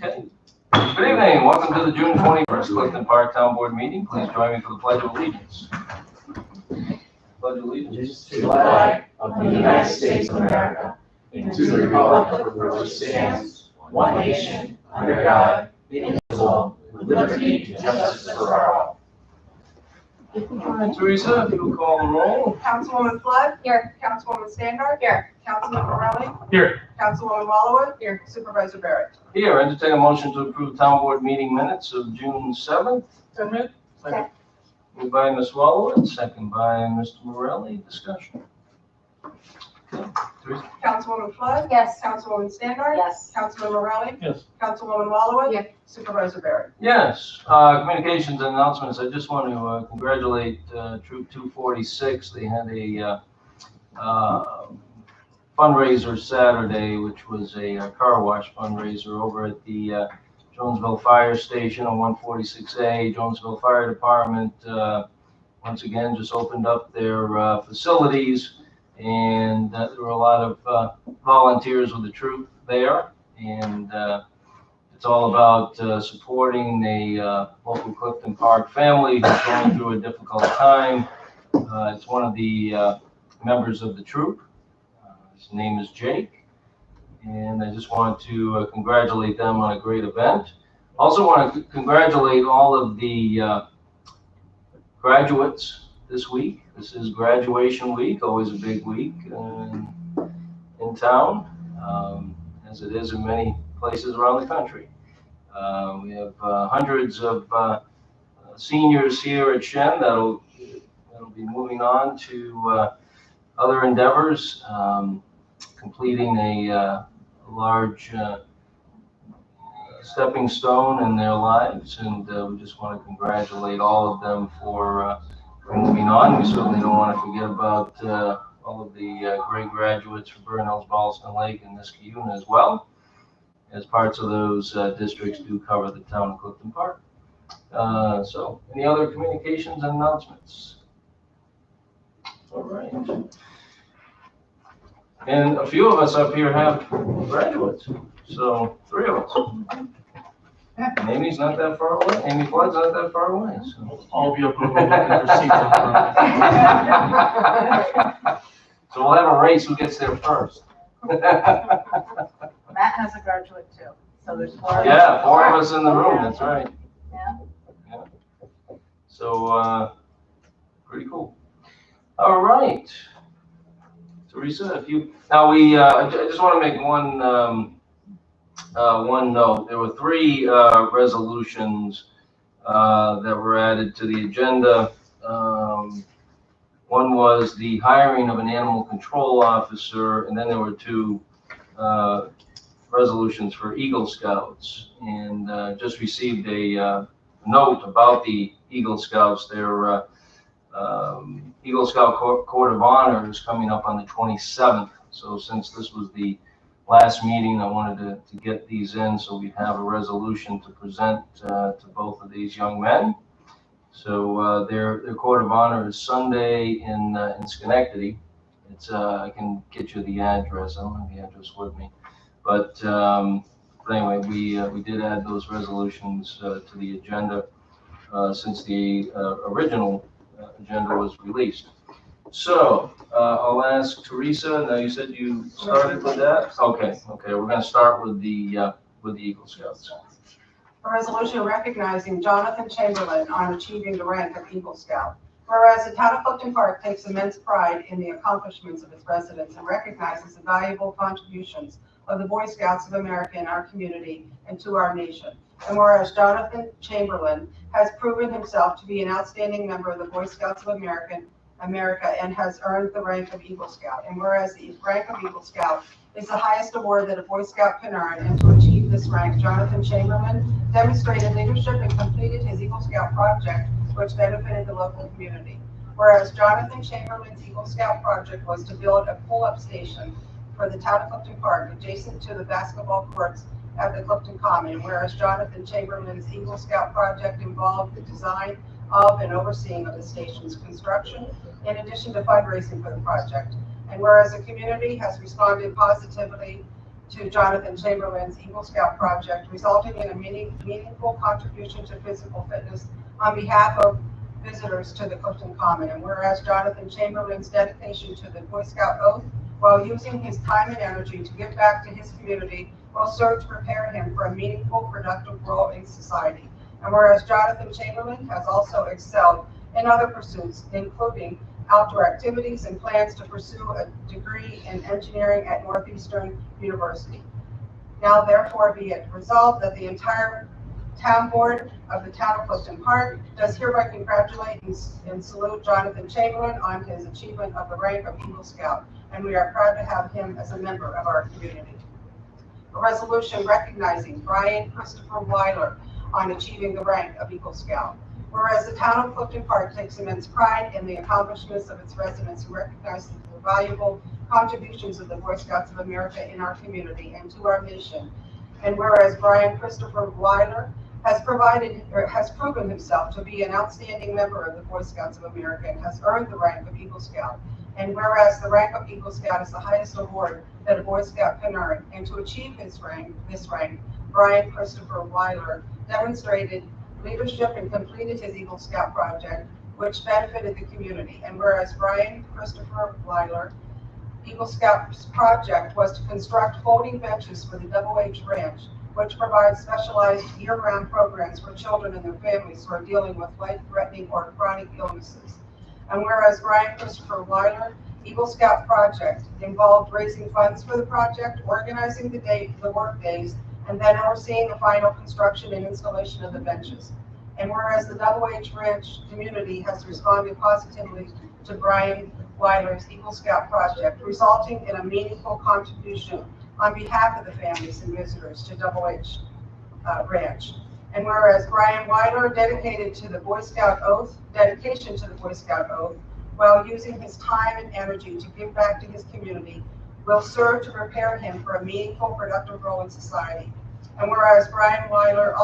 Okay. Good evening. Welcome to the June 21st Clifton Park Town Board meeting. Please join me for the Pledge of Allegiance. Pledge of Allegiance To the flag of the United States of America and to the republic for which it stands, one nation, under God, indivisible, with liberty and justice for all. All right, Teresa, if you will call the roll. Councilwoman Flood? Here. Councilwoman Standard? Here. Councilman Morelli? Here. Councilwoman Wallowitz? Here. Supervisor Barrett? Here, entertain a motion to approve Town Board meeting minutes of June 7th. So moved. Second. Moved by Ms. Wallowitz, second by Mr. Morelli. Discussion. Okay, Teresa? Councilwoman Flood? Yes. Councilwoman Standard? Yes. Councilman Morelli? Yes. Councilwoman Wallowitz? Yes. Supervisor Barrett? Yes, communications and announcements. I just want to congratulate Troop 246. They had a fundraiser Saturday, which was a car wash fundraiser over at the Jonesville Fire Station on 146A. Jonesville Fire Department once again just opened up their facilities, and there were a lot of volunteers with the troop there, and it's all about supporting a local Clifton Park family who's going through a difficult time. It's one of the members of the troop. His name is Jake, and I just want to congratulate them on a great event. Also want to congratulate all of the graduates this week. This is graduation week, always a big week in town, as it is in many places around the country. We have hundreds of seniors here at Shen that'll be moving on to other endeavors, completing a large stepping stone in their lives, and we just want to congratulate all of them for moving on. We certainly don't want to forget about all of the great graduates from Burn Hills, Ballston Lake, and Niskayuna as well, as parts of those districts do cover the town of Clifton Park. So, any other communications and announcements? All right. And a few of us up here have graduates, so 3 of us. And Amy's not that far away. Amy Flood's not that far away. So. All be up and looking for seats. So we'll have a race who gets there first. Matt has a graduate too, so there's 4. Yeah, 4 of us in the room, that's right. Yeah. So, pretty cool. All right. Teresa, if you, now I just want to make one note. There were 3 resolutions that were added to the agenda. One was the hiring of an animal control officer, and then there were 2 resolutions for Eagle Scouts, and just received a note about the Eagle Scouts. Their Eagle Scout Court of Honor is coming up on the 27th. So since this was the last meeting, I wanted to get these in so we'd have a resolution to present to both of these young men. So their Court of Honor is Sunday in Schenectady. It's I can get you the address. I don't have the address with me, but anyway, we did add those resolutions to the agenda since the original agenda was released. So I'll ask Teresa. Now you said you started with that. Okay. We're going to start with the Eagle Scouts. A resolution recognizing Jonathan Chamberlain on achieving the rank of Eagle Scout. Whereas the town of Clifton Park takes immense pride in the accomplishments of its residents and recognizes the valuable contributions of the Boy Scouts of America in our community and to our nation. And whereas Jonathan Chamberlain has proven himself to be an outstanding member of the Boy Scouts of America and has earned the rank of Eagle Scout. And whereas the rank of Eagle Scout is the highest award that a Boy Scout can earn, and to achieve this rank, Jonathan Chamberlain demonstrated leadership and completed his Eagle Scout project, which benefited the local community. Whereas Jonathan Chamberlain's Eagle Scout project was to build a pull-up station for the town of Clifton Park adjacent to the basketball courts at the Clifton Common. Whereas Jonathan Chamberlain's Eagle Scout project involved the design of and overseeing of the station's construction, in addition to fundraising for the project. And whereas the community has responded positively to Jonathan Chamberlain's Eagle Scout project, resulting in a meaningful contribution to physical fitness on behalf of visitors to the Clifton Common. And whereas Jonathan Chamberlain's dedication to the Boy Scout oath, while using his time and energy to give back to his community, will serve to prepare him for a meaningful, productive role in society. And whereas Jonathan Chamberlain has also excelled in other pursuits, including outdoor activities and plans to pursue a degree in engineering at Northeastern University. Now therefore be it resolved that the entire town board of the town of Clifton Park does hereby congratulate and salute Jonathan Chamberlain on his achievement of the rank of Eagle Scout, and we are proud to have him as a member of our community. A resolution recognizing Brian Christopher Weiler on achieving the rank of Eagle Scout. Whereas the town of Clifton Park takes immense pride in the accomplishments of its residents who recognize the valuable contributions of the Boy Scouts of America in our community and to our mission. And whereas Brian Christopher Weiler has proven himself to be an outstanding member of the Boy Scouts of America and has earned the rank of Eagle Scout. And whereas the rank of Eagle Scout is the highest award that a Boy Scout can earn, and to achieve this rank, Brian Christopher Weiler demonstrated leadership and completed his Eagle Scout project, which benefited the community. And whereas Brian Christopher Weiler Eagle Scouts project was to construct folding benches for the Double H Ranch, which provides specialized year-round programs for children and their families who are dealing with life-threatening or chronic illnesses. And whereas Brian Christopher Weiler Eagle Scout project involved raising funds for the project, organizing the work days, and then overseeing the final construction and installation of the benches. And whereas the Double H Ranch community has responded positively to Brian Weiler's Eagle Scout project, resulting in a meaningful contribution on behalf of the families and visitors to Double H Ranch. And whereas Brian Weiler dedication to the Boy Scout oath, while using his time and energy to give back to his community, will serve to prepare him for a meaningful, productive role in society. And whereas Brian Weiler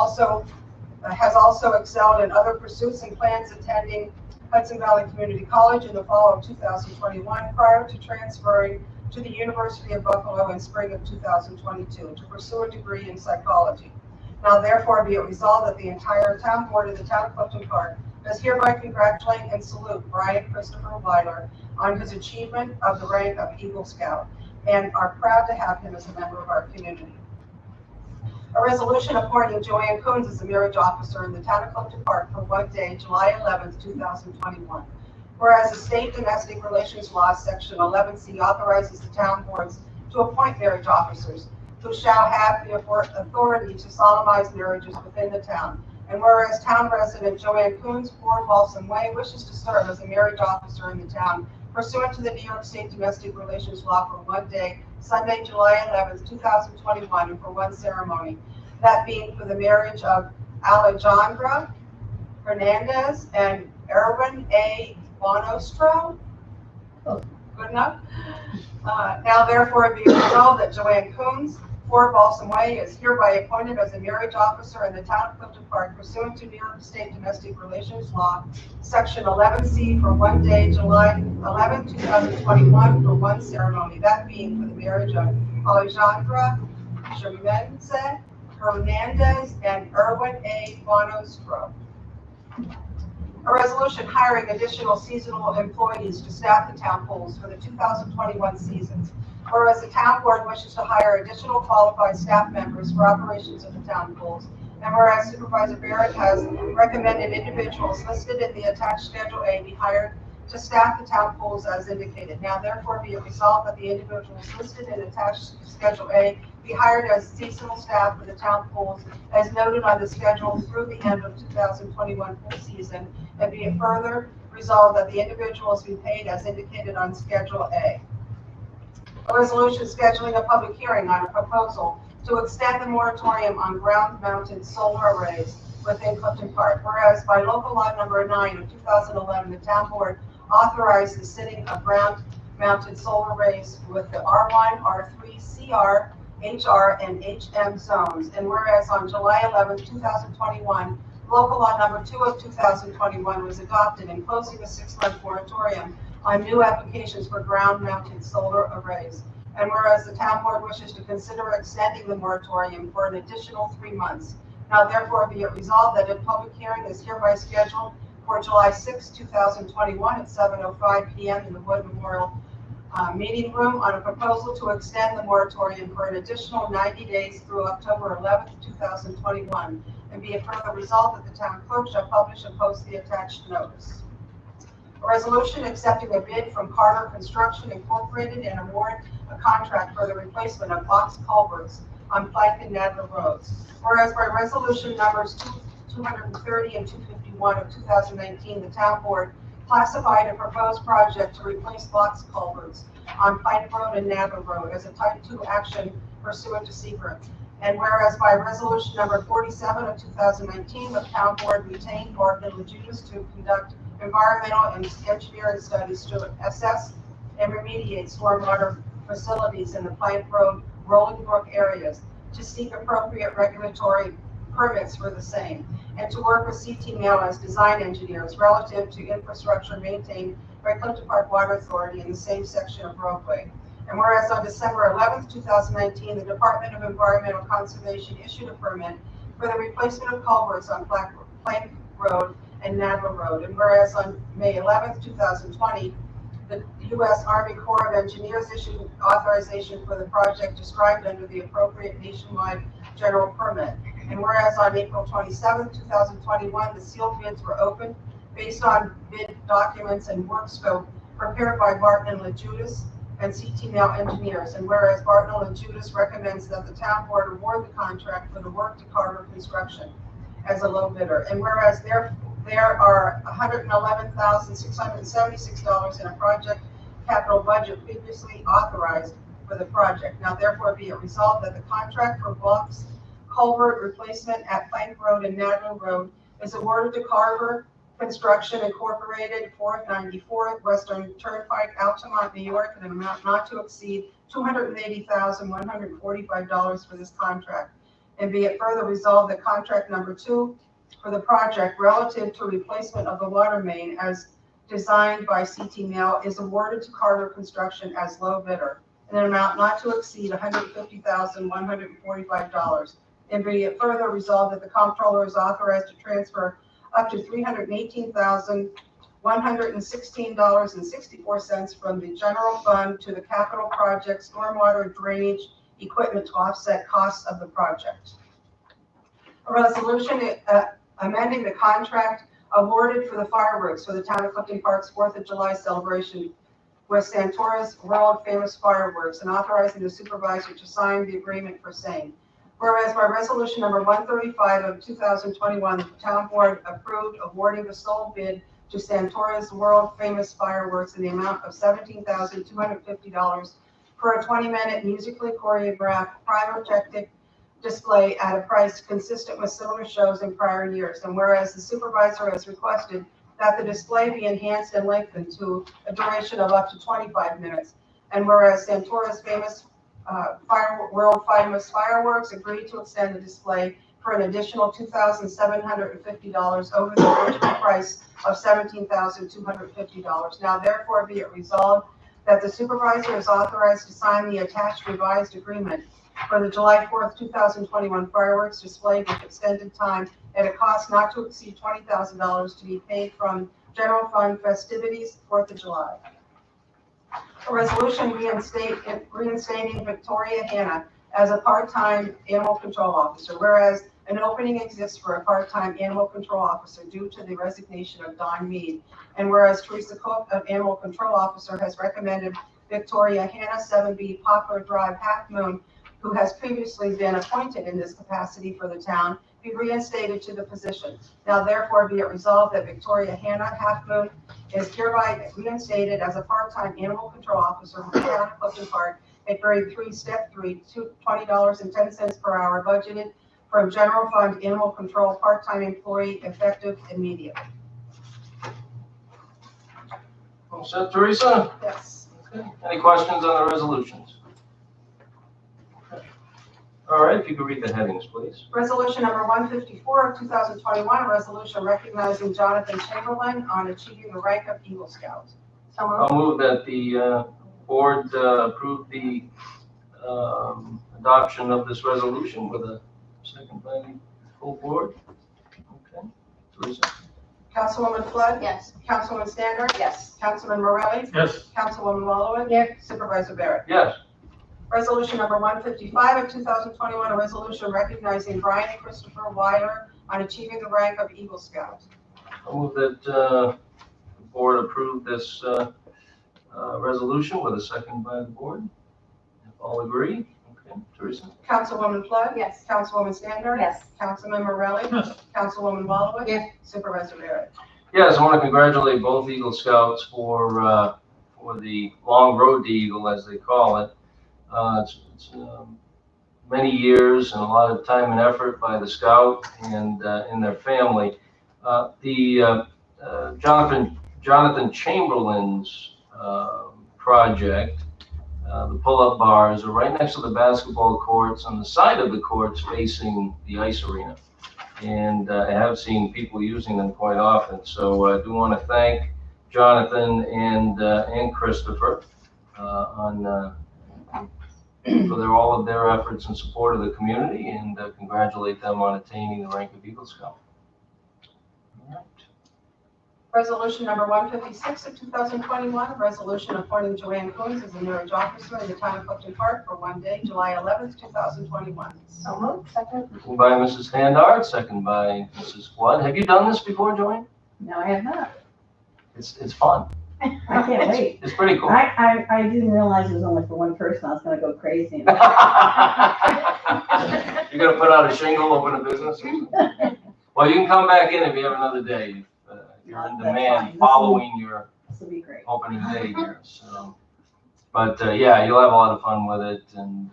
has also excelled in other pursuits and plans attending Hudson Valley Community College in the fall of 2021 prior to transferring to the University of Buffalo in spring of 2022 to pursue a degree in psychology. Now therefore be it resolved that the entire town board of the town of Clifton Park does hereby congratulate and salute Brian Christopher Weiler on his achievement of the rank of Eagle Scout and are proud to have him as a member of our community. A resolution appointing Joanne Coons as a marriage officer in the town of Clifton Park for one day, July 11th, 2021. Whereas the state domestic relations law, section 11C, authorizes the town boards to appoint marriage officers who shall have the authority to solemnize marriages within the town. And whereas town resident Joanne Coons, 4 Balsam Way, wishes to serve as a marriage officer in the town pursuant to the New York State domestic relations law for one day, Sunday, July 11th, 2021, and for one ceremony, that being for the marriage of Alejandra Hernandez and Erwin A. Bonostro. Good enough? Now therefore be resolved that Joanne Coons, 4 Balsam Way, is hereby appointed as a marriage officer in the town of Clifton Park pursuant to New York State domestic relations law, section 11C, for one day, July 11, 2021, for one ceremony, that being for the marriage of Alejandra Hernandez and Erwin A. Bonostro. A resolution hiring additional seasonal employees to staff the town pools for the 2021 seasons. Whereas the town board wishes to hire additional qualified staff members for operations of the town pools, and whereas Supervisor Barrett has recommended individuals listed in the attached Schedule A be hired to staff the town pools as indicated. Now therefore be it resolved that the individuals listed in attached Schedule A be hired as seasonal staff for the town pools as noted on the schedule through the end of 2021 pool season, and be it further resolved that the individuals be paid as indicated on Schedule A. A resolution scheduling a public hearing on a proposal to extend the moratorium on ground-mounted solar arrays within Clifton Park. Whereas by local law number 9 of 2011, the town board authorized the sitting of ground-mounted solar arrays with the R1, R3, CR, HR, and HM zones. And whereas on July 11, 2021, local law number 2 of 2021 was adopted, imposing a 6-month moratorium on new applications for ground-mounted solar arrays. And whereas the town board wishes to consider extending the moratorium for an additional 3 months. Now therefore be it resolved that a public hearing is hereby scheduled for July 6, 2021 at 7:05 p.m. in the Wood Memorial Meeting Room on a proposal to extend the moratorium for an additional 90 days through October 11, 2021. And be it further resolved that the town clerk shall publish and post the attached notice. A resolution accepting a bid from Carter Construction Incorporated and award a contract for the replacement of box culverts on Plank and Nadler roads. Whereas by resolution numbers 230 and 251 of 2019, the town board classified a proposed project to replace box culverts on Plank Road and Nadler Road as a type 2 action pursuant to SECRET. And whereas by resolution number 47 of 2019, the town board retained Barton and Lejudas to conduct environmental and engineering studies to assess and remediate stormwater facilities in the Plank Road, Rolling Brook areas, to seek appropriate regulatory permits for the same, and to work with CT Mail as design engineers relative to infrastructure maintained by Clifton Park Water Authority in the same section of roadway. And whereas on December 11, 2019, the Department of Environmental Conservation issued a permit for the replacement of culverts on Plank Road and Nadler Road. And whereas on May 11, 2020, the U.S. Army Corps of Engineers issued authorization for the project described under the appropriate nationwide general permit. And whereas on April 27, 2021, the sealed bids were opened based on bid documents and work scope prepared by Barton and Lejudas and CT Mail engineers. And whereas Barton and Lejudas recommends that the town board award the contract for the work to Carter Construction as a low bidder. And whereas there are $111,676 in a project capital budget previously authorized for the project. Now therefore be it resolved that the contract for box culvert replacement at Plank Road and Nadler Road is awarded to Carver Construction Incorporated, 494 Western Turnpike, Altamont, New York, in an amount not to exceed $280,145 for this contract. And be it further resolved that contract number 2 for the project relative to replacement of the water main as designed by CT Mail is awarded to Carter Construction as low bidder in an amount not to exceed $150,145. And be it further resolved that the comptroller is authorized to transfer up to $318,116.64 from the general fund to the capital project stormwater drainage equipment to offset costs of the project. A resolution amending the contract awarded for the fireworks for the town of Clifton Park's 4th of July celebration with Santora's World Famous Fireworks and authorizing the supervisor to sign the agreement for same. Whereas by resolution number 135 of 2021, the town board approved awarding the sole bid to Santora's World Famous Fireworks in the amount of $17,250 for a 20-minute musically choreographed pyrotechnic display at a price consistent with similar shows in prior years. And whereas the supervisor has requested that the display be enhanced and lengthened to a duration of up to 25 minutes. And whereas Santora's World Famous Fireworks agreed to extend the display for an additional $2,750 over the original price of $17,250. Now therefore be it resolved that the supervisor is authorized to sign the attached revised agreement for the July 4th, 2021 fireworks display with extended time at a cost not to exceed $20,000 to be paid from general fund festivities 4th of July. A resolution reinstating Victoria Hanna as a part-time animal control officer, whereas an opening exists for a part-time animal control officer due to the resignation of Don Mead, and whereas Teresa Cook, an animal control officer, has recommended Victoria Hanna, 7B Poplar Drive, Half Moon, who has previously been appointed in this capacity for the town, be reinstated to the position. Now therefore be it resolved that Victoria Hanna, Half Moon, is hereby reinstated as a part-time animal control officer for the town of Clifton Park at grade 3, step 3, $20.10 per hour, budgeted from general fund animal control part-time employee, effective immediately. All set, Teresa? Yes. Okay. Any questions on the resolutions? All right, if you could read the headings, please. Resolution number 154 of 2021, a resolution recognizing Jonathan Chamberlain on achieving the rank of Eagle Scout. So I'll moved. move that the board approve the adoption of this resolution with a second by the full board? Okay. Teresa? Councilwoman Flood? Yes. Councilwoman Stander? Yes. Councilman Morelli? Yes. Councilwoman Wallowitz? Yes. Supervisor Barrett? Yes. Resolution number 155 of 2021, a resolution recognizing Brian and Christopher Weiler on achieving the rank of Eagle Scout. I move that the board approve this resolution with a second by the board. If all agree? Okay. Teresa? Councilwoman Flood? Yes. Councilwoman Stander? Yes. Councilman Morelli? Yes. Councilwoman Wallowitz? Yes. Supervisor Barrett? Yes, I want to congratulate both Eagle Scouts for the long road to Eagle, as they call it. It's many years and a lot of time and effort by the Scout and their family. Jonathan Chamberlain's project, the pull-up bars are right next to the basketball courts on the side of the courts facing the ice arena. And I have seen people using them quite often. So I do want to thank Jonathan and Christopher for all of their efforts in support of the community, and congratulate them on attaining the rank of Eagle Scout. All right. Resolution number 156 of 2021, resolution appointing Joanne Coons as the marriage officer in the town of Clifton Park for one day, July 11th, 2021. So moved. Second. Moved by Mrs. Handard, second by Mrs. Flood. Have you done this before, Joanne? No, I have not. It's fun. I can't wait. It's pretty cool. I didn't realize it was only for one person. I was gonna go crazy. You're gonna put out a shingle, open a business? Well, you can come back in if you have another day. If you're in That's demand fine. following your This will be great. opening day here. So, but yeah, you'll have a lot of fun with it, and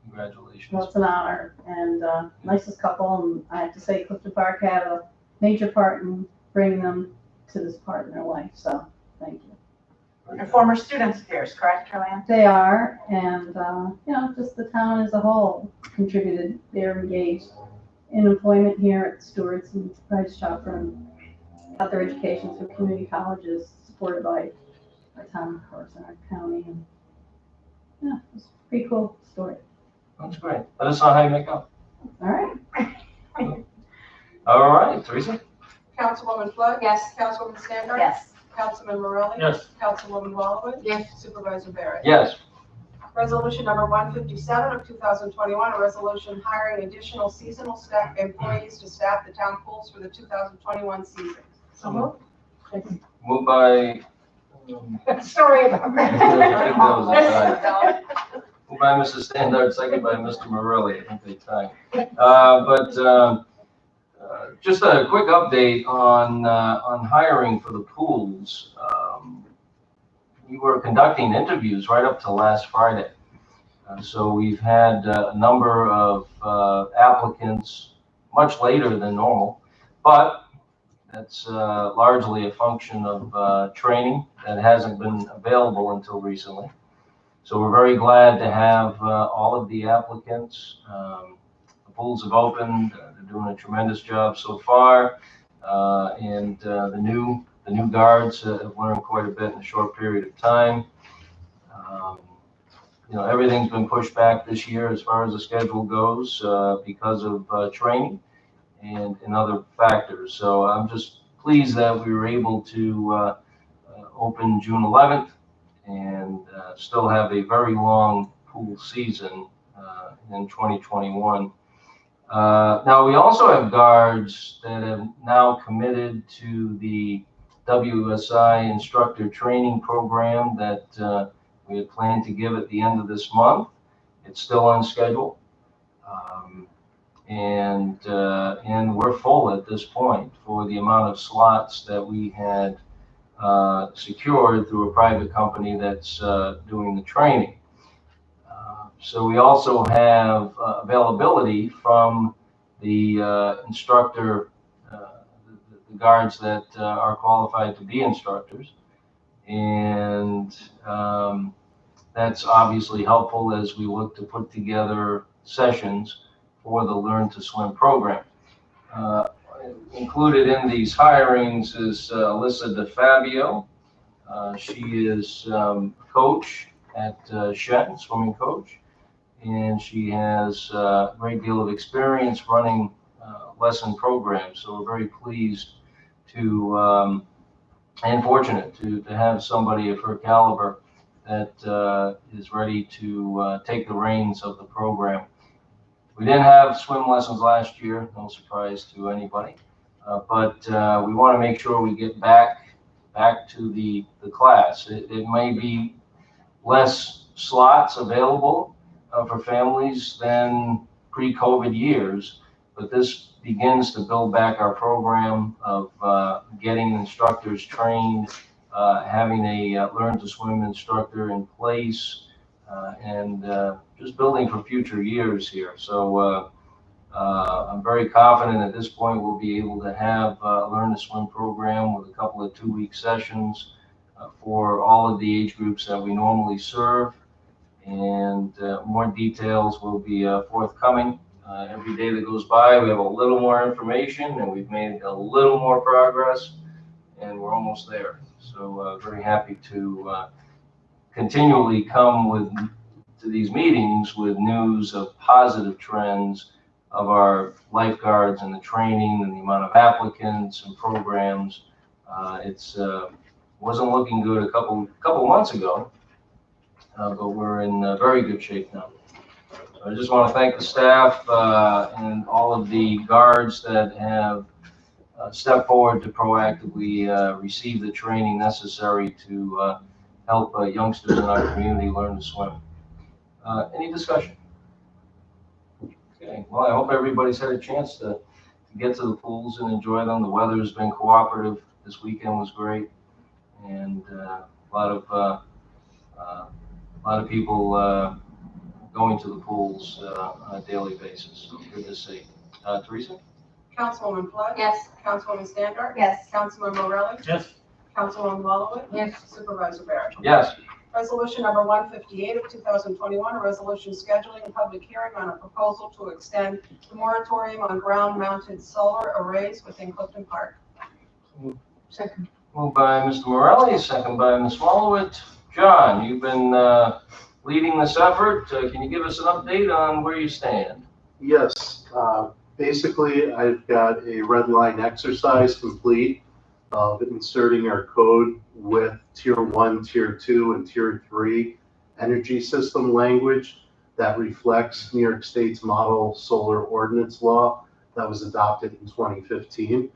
congratulations. Well, it's an honor and nicest couple. And I have to say Clifton Park had a major part in bringing them to this part in their life. So thank you. And former students of yours, correct, Joanne? They are, and just the town as a whole contributed. They're engaged in employment here at Stewart's and Price Chopper and got their education through community colleges supported by our town, of course, and our county. And yeah, it's a pretty cool story. That's great. Let us know how you make out. All right. All right, Teresa? Councilwoman Flood? Yes. Councilwoman Stander? Yes. Councilman Morelli? Yes. Councilwoman Wallowitz? Yes. Supervisor Barrett? Yes. Resolution number 157 of 2021, a resolution hiring additional seasonal staff employees to staff the town pools for the 2021 season. So moved. Moved by Sorry about that. Moved by Mrs. Standard, second by Mr. Morelli. I think they tied. Just a quick update on hiring for the pools. We were conducting interviews right up to last Friday. So we've had a number of applicants much later than normal, but that's largely a function of training that hasn't been available until recently. So we're very glad to have all of the applicants. The pools have opened. They're doing a tremendous job so far, and the new guards have learned quite a bit in a short period of time. Everything's been pushed back this year as far as the schedule goes because of training and other factors. So I'm just pleased that we were able to open June 11th and still have a very long pool season in 2021. Now we also have guards that have now committed to the WSI instructor training program that we had planned to give at the end of this month. It's still on schedule, and we're full at this point for the amount of slots that we had secured through a private company that's doing the training. So we also have availability from the instructor, the guards that are qualified to be instructors. And that's obviously helpful as we look to put together sessions for the Learn to Swim program. Included in these hirings is Alyssa DeFabio, She is coach at Shen, swimming coach, and she has a great deal of experience running lesson programs. So we're very pleased to and fortunate to have somebody of her caliber that is ready to take the reins of the program. We didn't have swim lessons last year, no surprise to anybody, but we want to make sure we get back to the class. It may be less slots available for families than pre-COVID years, but this begins to build back our program of getting instructors trained, having a learn to swim instructor in place, and just building for future years here. So I'm very confident at this point we'll be able to have a learn to swim program with a couple of 2-week sessions for all of the age groups that we normally serve, and more details will be forthcoming. Every day that goes by, we have a little more information, and we've made a little more progress, and we're almost there. So very happy to continually come to these meetings with news of positive trends of our lifeguards and the training and the amount of applicants and programs. It's wasn't looking good a couple months ago, but we're in very good shape now. So I just want to thank the staff and all of the guards that have stepped forward to proactively receive the training necessary to help youngsters in our community learn to swim. Any discussion? Okay. Well, I hope everybody's had a chance to get to the pools and enjoy them. The weather has been cooperative. This weekend was great, and a lot of people going to the pools on a daily basis. So good to see. Teresa? Councilwoman Flood? Yes. Councilwoman Standard? Yes. Councilman Morelli? Yes. Councilwoman Walowitz? Yes. Supervisor Barrett? Yes. Resolution number 158 of 2021, a resolution scheduling a public hearing on a proposal to extend the moratorium on ground-mounted solar arrays within Clifton Park. Second. Moved by Mr. Morelli, second by Ms. Walowitz. John, you've been leading this effort. Can you give us an update on where you stand? Yes, basically I've got a red line exercise complete of inserting our code with tier 1, tier 2, and tier 3 energy system language that reflects New York State's model solar ordinance law that was adopted in 2015.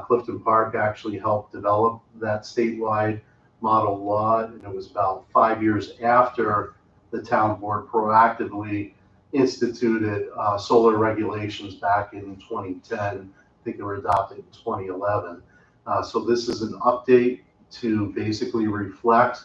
Clifton Park actually helped develop that statewide model law, and it was about 5 years after the town board proactively instituted solar regulations back in 2010. I think they were adopted in 2011. So this is an update to basically reflect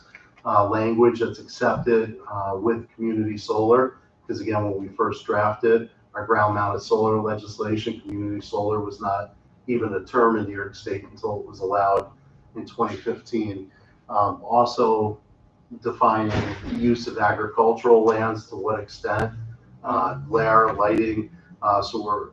language that's accepted with community solar. Because again, when we first drafted our ground-mounted solar legislation, community solar was not even a term in New York State until it was allowed in 2015. Also defining use of agricultural lands, to what extent, glare, lighting. So we're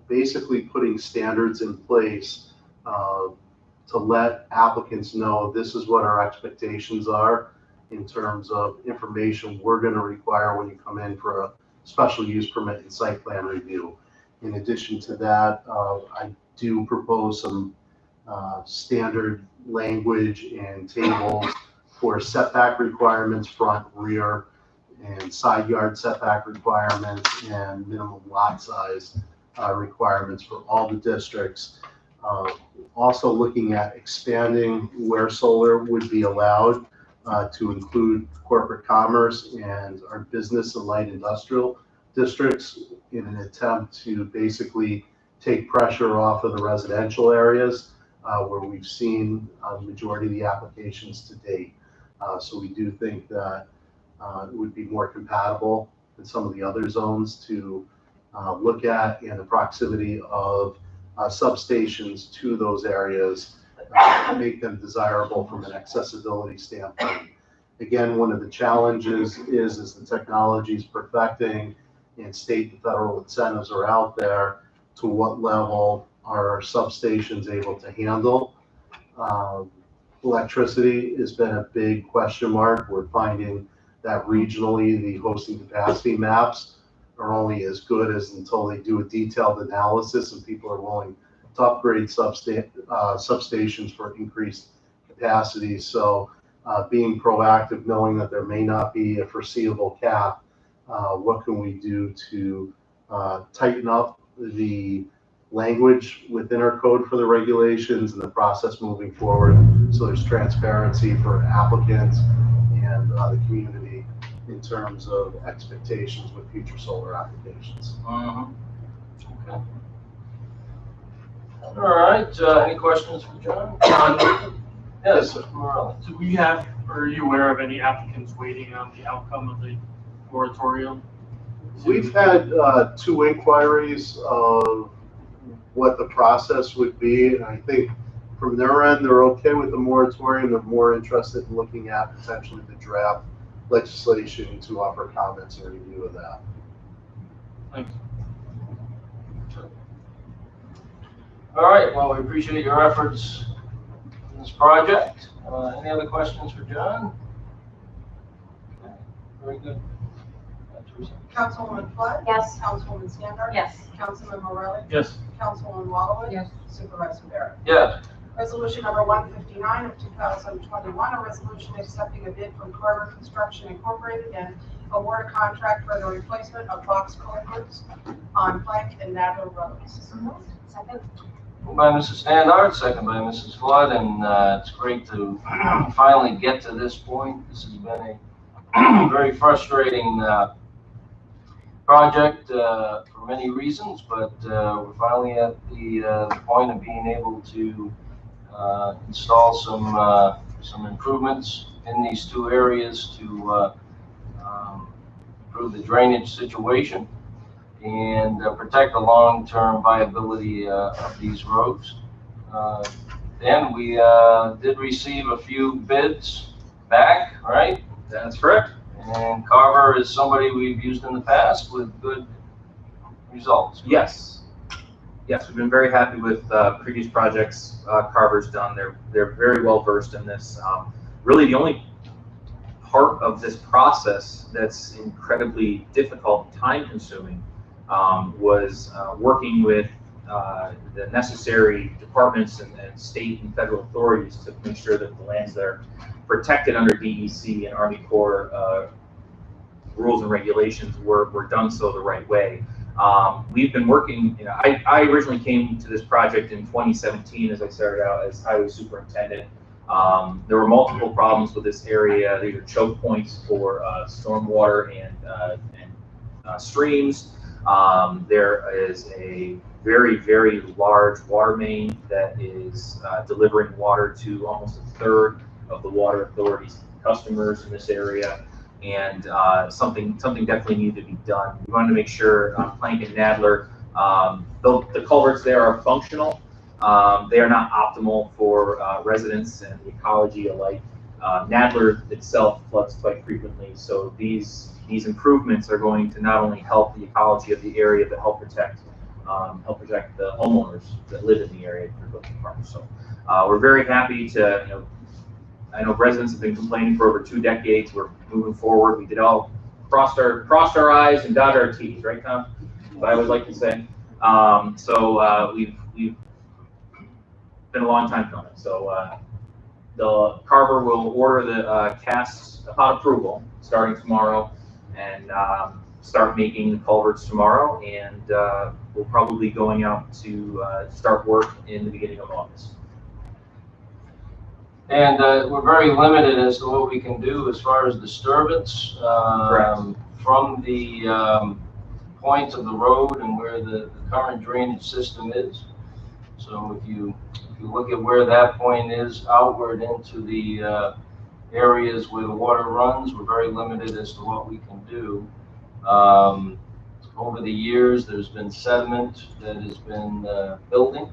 basically putting standards in place to let applicants know this is what our expectations are in terms of information we're going to require when you come in for a special use permit and site plan review. In addition to that, I do propose some standard language and tables for setback requirements, front, rear, and side yard setback requirements, and minimum lot size requirements for all the districts. Also looking at expanding where solar would be allowed to include corporate commerce and our business and light industrial districts in an attempt to basically take pressure off of the residential areas where we've seen a majority of the applications to date. So we do think that it would be more compatible than some of the other zones to look at, and the proximity of substations to those areas make them desirable from an accessibility standpoint. Again, one of the challenges is the technology is perfecting and state and federal incentives are out there. To what level are substations able to handle Electricity has been a big question mark. We're finding that regionally, the hosting capacity maps are only as good as until they do a detailed analysis and people are willing to upgrade substations for increased capacity. So being proactive, knowing that there may not be a foreseeable cap, what can we do to tighten up the language within our code for the regulations and the process moving forward, so there's transparency for applicants and the community in terms of expectations with future solar applications. Okay. All right, any questions for John? Yes, Mr. Morelli. Do we are you aware of any applicants waiting on the outcome of the moratorium? We've had 2 inquiries of what the process would be, and I think from their end, they're okay with the moratorium. They're more interested in looking at potentially the draft legislation to offer comments and review of that. Thanks. All right, well, we appreciate your efforts in this project. Any other questions for John? Okay, very good. Teresa? Councilwoman Flood? Yes. Councilwoman Sandberg? Yes. Councilman Morelli? Yes. Councilwoman Wallowitz? Yes. Supervisor Barrett? Yes. Resolution number 159 of 2021, a resolution accepting a bid from Carver Construction Incorporated and award a contract for the replacement of box culverts on Plank and Nadler roads. Second. Moved by Mrs. Standard, second by Mrs. Flood, and it's great to finally get to this point. This has been a very frustrating project for many reasons, but we're finally at the point of being able to install some improvements in these 2 areas to improve the drainage situation and protect the long-term viability of these roads. Then we did receive a few bids back, right? That's correct. And Carver is somebody we've used in the past with good results. Yes. Yes, we've been very happy with previous projects Carver's done. They're very well versed in this. Really, the only part of this process that's incredibly difficult and time-consuming was working with the necessary departments and state and federal authorities to make sure that the lands that are protected under DEC and Army Corps rules and regulations were done so the right way. We've been working, I originally came to this project in 2017 as I started out as highway superintendent. There were multiple problems with this area. These are choke points for stormwater and streams. There is a very, very large water main that is delivering water to almost a third of the water authority's customers in this area. And something definitely needed to be done. We wanted to make sure on Plank and Nadler, the culverts there are functional. They are not optimal for residents and the ecology alike. Nadler itself floods quite frequently, so these improvements are going to not only help the ecology of the area, but help protect the homeowners that live in the area for Brooklyn Park. So we're very happy to, I know residents have been complaining for over 2 decades. We're moving forward. We did all crossed our I's and dotted our T's, right, Tom? What I would like to say. So we've been a long time coming. So the Carver will order the casts upon approval starting tomorrow, and start making the culverts tomorrow, and we'll probably be going out to start work in the beginning of August. And we're very limited as to what we can do as far as disturbance from the point of the road and where the current drainage system is. So if you look at where that point is outward into the areas where the water runs, we're very limited as to what we can do. Over the years, there's been sediment that has been building,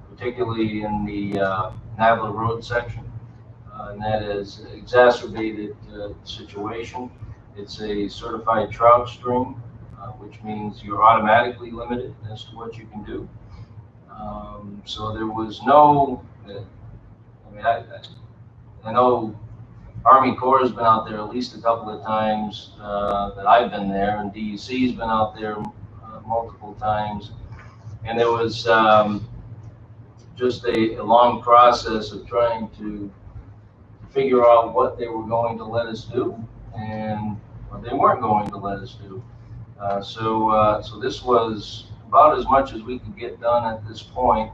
particularly in the Nadler Road section. And that has exacerbated the situation. It's a certified trout stream, which means you're automatically limited as to what you can do. So there was no, I know Army Corps has been out there at least a couple of times that I've been there, and DEC's been out there multiple times. And there was just a long process of trying to figure out what they were going to let us do and what they weren't going to let us do. So this was about as much as we could get done at this point.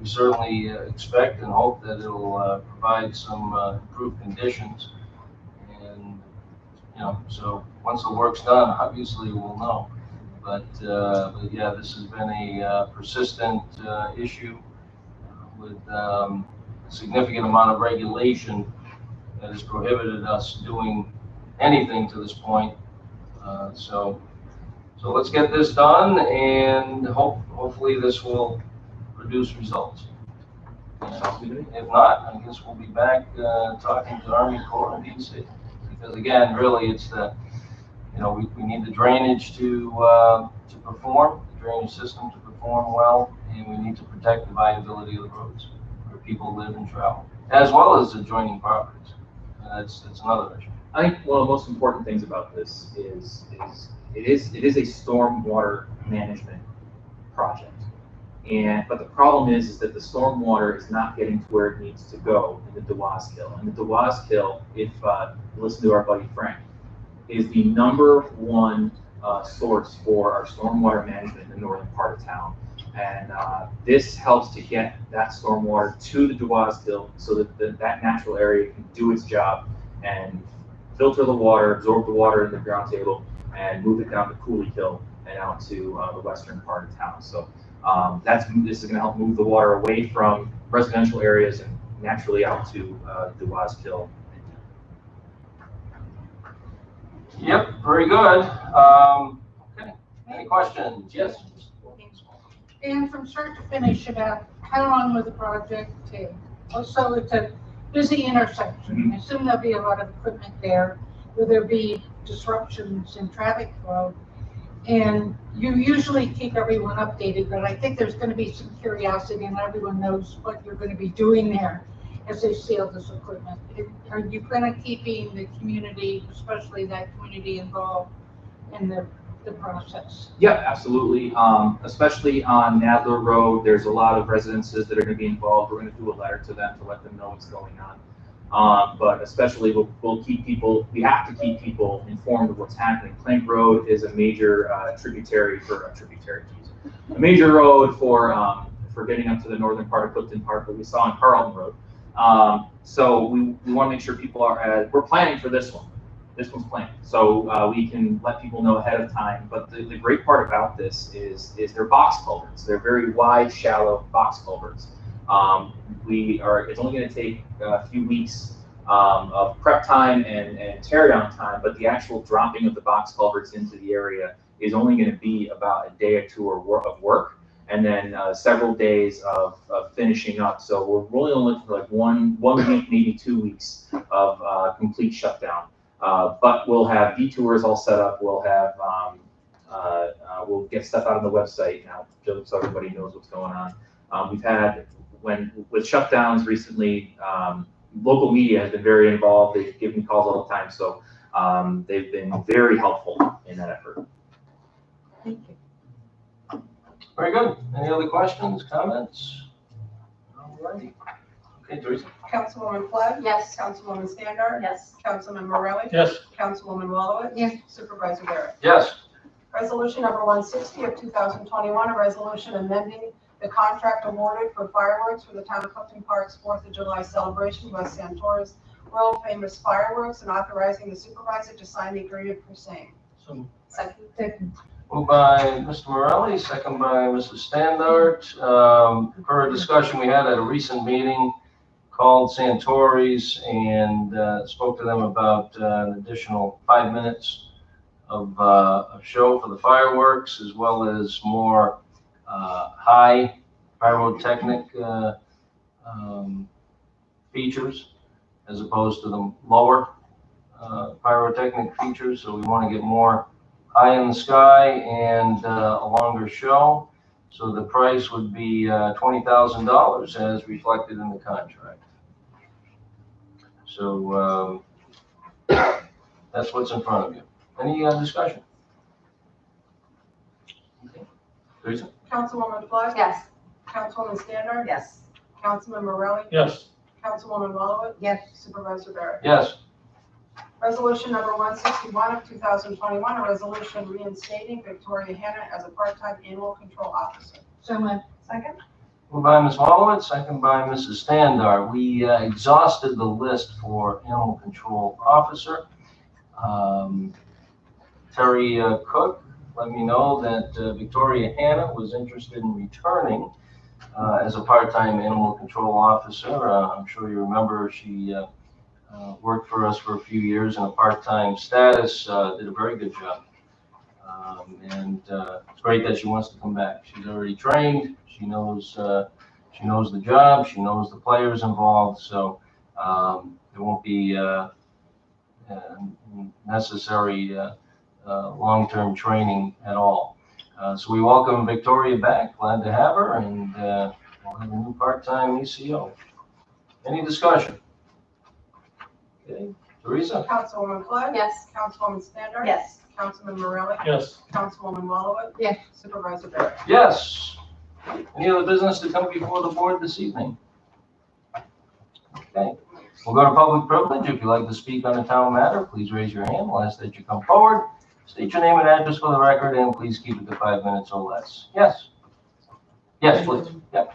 We certainly expect and hope that it'll provide some improved conditions. And, so once the work's done, obviously we'll know. But yeah, this has been a persistent issue with a significant amount of regulation that has prohibited us doing anything to this point. So let's get this done, and hopefully this will produce results. If not, I guess we'll be back talking to Army Corps and DC, because again, really, it's the we need the drainage to perform, the drainage system to perform well, and we need to protect the viability of the roads where people live and travel, as well as adjoining properties. That's another issue. I think one of the most important things about this is it is a stormwater management project. But the problem is that the stormwater is not getting to where it needs to go in the Dewaskill. And the Dewaskill, if you listen to our buddy Frank, is the #1 source for our stormwater management in the northern part of town. And this helps to get that stormwater to the Dewaskill so that that natural area can do its job and filter the water, absorb the water in the ground table, and move it down to Cooley Hill and out to the western part of town. So this is going to help move the water away from residential areas and naturally out to Dewaskill. Yep, very good. Okay, any questions? Yes. And from start to finish, about how long will the project take? Also, it's a busy intersection. I assume there'll be a lot of equipment there. Will there be disruptions in traffic flow? And you usually keep everyone updated, but I think there's going to be some curiosity and everyone knows what you're going to be doing there as they see all this equipment. Are you kind of keeping the community, especially that community, involved in the process? Yeah, absolutely. Especially on Nadler Road, there's a lot of residences that are going to be involved. We're going to do a letter to them to let them know what's going on. But especially we'll keep people, we have to keep people informed of what's happening. Plank Road is a major a major road for getting up to the northern part of Clifton Park that we saw on Carlton Road. So we want to make sure people we're planning for this one. This one's planned, so we can let people know ahead of time. But the great part about this is they're box culverts. They're very wide, shallow box culverts. It's only going to take a few weeks of prep time and teardown time, but the actual dropping of the box culverts into the area is only going to be about a day or two of work, and then several days of finishing up. So we're really only looking for like one week, maybe 2 weeks of complete shutdown. But we'll have detours all set up. We'll have we'll get stuff out on the website now so everybody knows what's going on. We've had with shutdowns recently, local media has been very involved. They've given calls all the time, so they've been very helpful in that effort. Thank you. Very good. Any other questions, comments? All righty. Okay, Teresa. Councilwoman Flood? Yes. Councilwoman Standard? Yes. Councilman Morelli? Yes. Councilwoman Wallowitz? Yes. Supervisor Barrett? Yes. Resolution number 160 of 2021, a resolution amending the contract awarded for fireworks for the town of Clifton Park's 4th of July celebration by Santora's world famous fireworks and authorizing the supervisor to sign the agreement for same. So Second. moved by Mr. Morelli, second by Mrs. Standard. Per a discussion we had at a recent meeting, called Santori's and spoke to them about an additional 5 minutes of show for the fireworks, as well as more high pyrotechnic features, as opposed to the lower pyrotechnic features. So we want to get more high in the sky and a longer show. So the price would be $20,000 as reflected in the contract. So, that's what's in front of you. Any discussion? Okay. Teresa? Councilwoman Flood? Yes. Councilwoman Stander? Yes. Councilman Morelli? Yes. Councilwoman Walowitz? Yes. Supervisor Barrett? Yes. Resolution number 161 of 2021, a resolution reinstating Victoria Hanna as a part-time animal control officer. So moved. Second? Moved by Ms. Walowitz, second by Mrs. Standar. We exhausted the list for animal control officer. Terry Cook let me know that Victoria Hanna was interested in returning as a part-time animal control officer. I'm sure you remember she worked for us for a few years in a part-time status, did a very good job. And it's great that she wants to come back. She's already trained. She knows the job. She knows the players involved. So there won't be necessary long-term training at all. So we welcome Victoria back. Glad to have her, and we'll have a new part-time ECO. Any discussion? Okay, Teresa? Councilwoman Flood? Yes. Councilwoman Stander? Yes. Councilman Morelli? Yes. Councilwoman Walowitz? Yes. Supervisor Barrett? Yes. Any other business to come before the board this evening? Okay. We'll go to public privilege. If you'd like to speak on a town matter, please raise your hand. We'll ask that you come forward. State your name and address for the record, and please keep it to 5 minutes or less. Yes. Yes, please. Yep.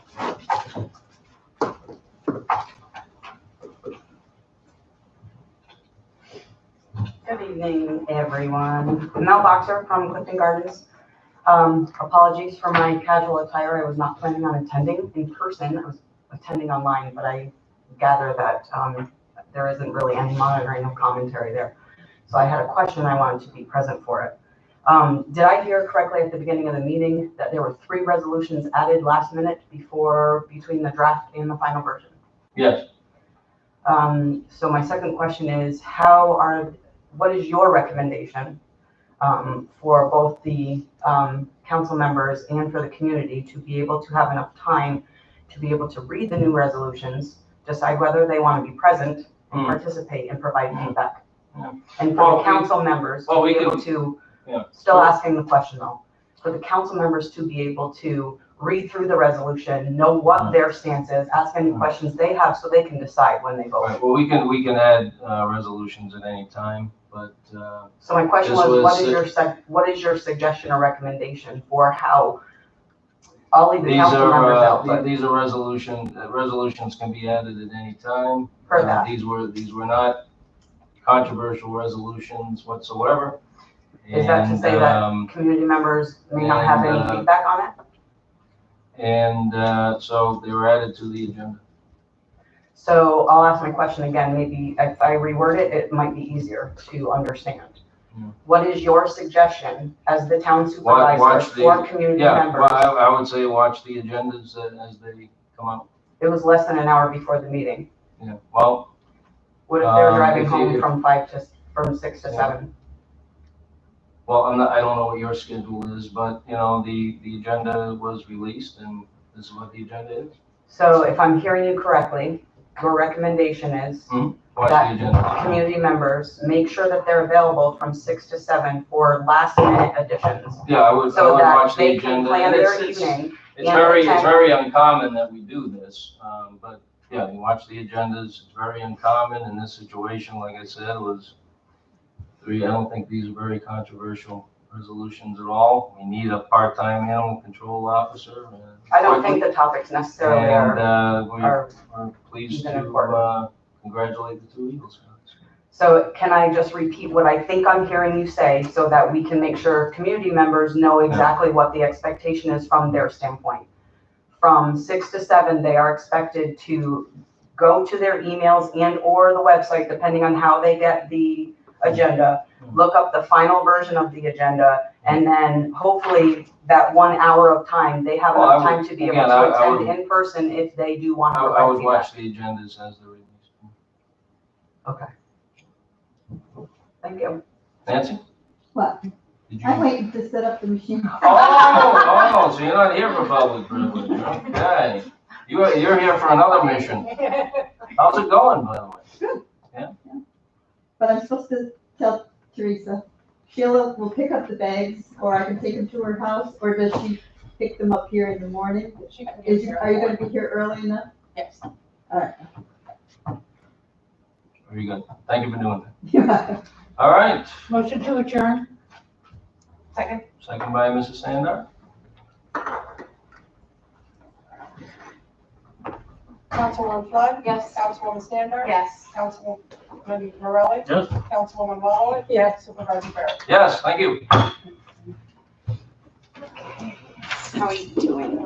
Good evening, everyone. Mel Boxer from Clifton Gardens. Apologies for my casual attire. I was not planning on attending in person. I was attending online, but I gather that there isn't really any monitoring of commentary there. So I had a question. I wanted to be present for it. Did I hear correctly at the beginning of the meeting that there were 3 resolutions added last minute between the draft and the final version? Yes. So my second question is, what is your recommendation for both the council members and for the community to be able to have enough time to be able to read the new resolutions, decide whether they want to be present and participate and provide feedback? Yeah. And for the council members to be able to, still asking the question though, for the council members to be able to read through the resolution, know what their stance is, ask any questions they have so they can decide when they vote. Right. Well, we can add resolutions at any time, but so my question this was, was what is your suggestion or recommendation for how? I'll leave the council members out, but these are resolutions can be added at any time. Heard that. These were not controversial resolutions whatsoever. Is that to say that community members may not have any feedback on it? And so they were added to the agenda. So I'll ask my question again. Maybe if I reword it, it might be easier to understand. What is your suggestion as the town supervisor for community members? Well, I would say watch the agendas as they come up. It was less than an hour before the meeting. Yeah. Well, what if they're driving home from 6 to 7? Well, I don't know what your schedule is, but the agenda was released, and this is what the agenda is. So if I'm hearing you correctly, your recommendation is Watch that the agenda. community members make sure that they're available from 6 to 7 for last minute additions. Yeah, I would So watch that the they can agenda. plan And their evening. It's very uncommon that we do this, but yeah, you watch the agendas. It's very uncommon in this situation. Like I said, it was 3. I don't think these are very controversial resolutions at all. We need a part-time animal control officer. I don't think the topics necessarily are are we're pleased even to important. congratulate the 2 Eagle Scouts. So can I just repeat what I think I'm hearing you say so that we can make sure community members know exactly what the expectation is from their standpoint? From 6 to 7, they are expected to go to their emails and or the website, depending on how they get the agenda, look up the final version of the agenda, and then hopefully that 1 hour of time, they have enough time to be able to attend in person if they do want to I would provide watch feedback. the agendas as they're released. Okay. Thank you. Nancy? What? Did you? I'm waiting to set up the machine. Oh, so you're not here for public privilege, okay. You're here for another mission. How's it going, by the way? Good. Yeah. But I'm supposed to tell Teresa, Sheila will pick up the bags, or I can take them to her house, or does she pick them up here in the morning? She can get here. Are you gonna be here early enough? Yes. Very good. Thank you for doing that. Yeah. All right, Motion to adjourn? Second? second by Mrs. Sandar. Councilwoman Flood? Yes. Councilwoman Standard? Yes. Councilwoman Morelli? Yes. Councilwoman Wallowitz? Yes. Supervisor Barrett? Yes, thank you. How are you doing?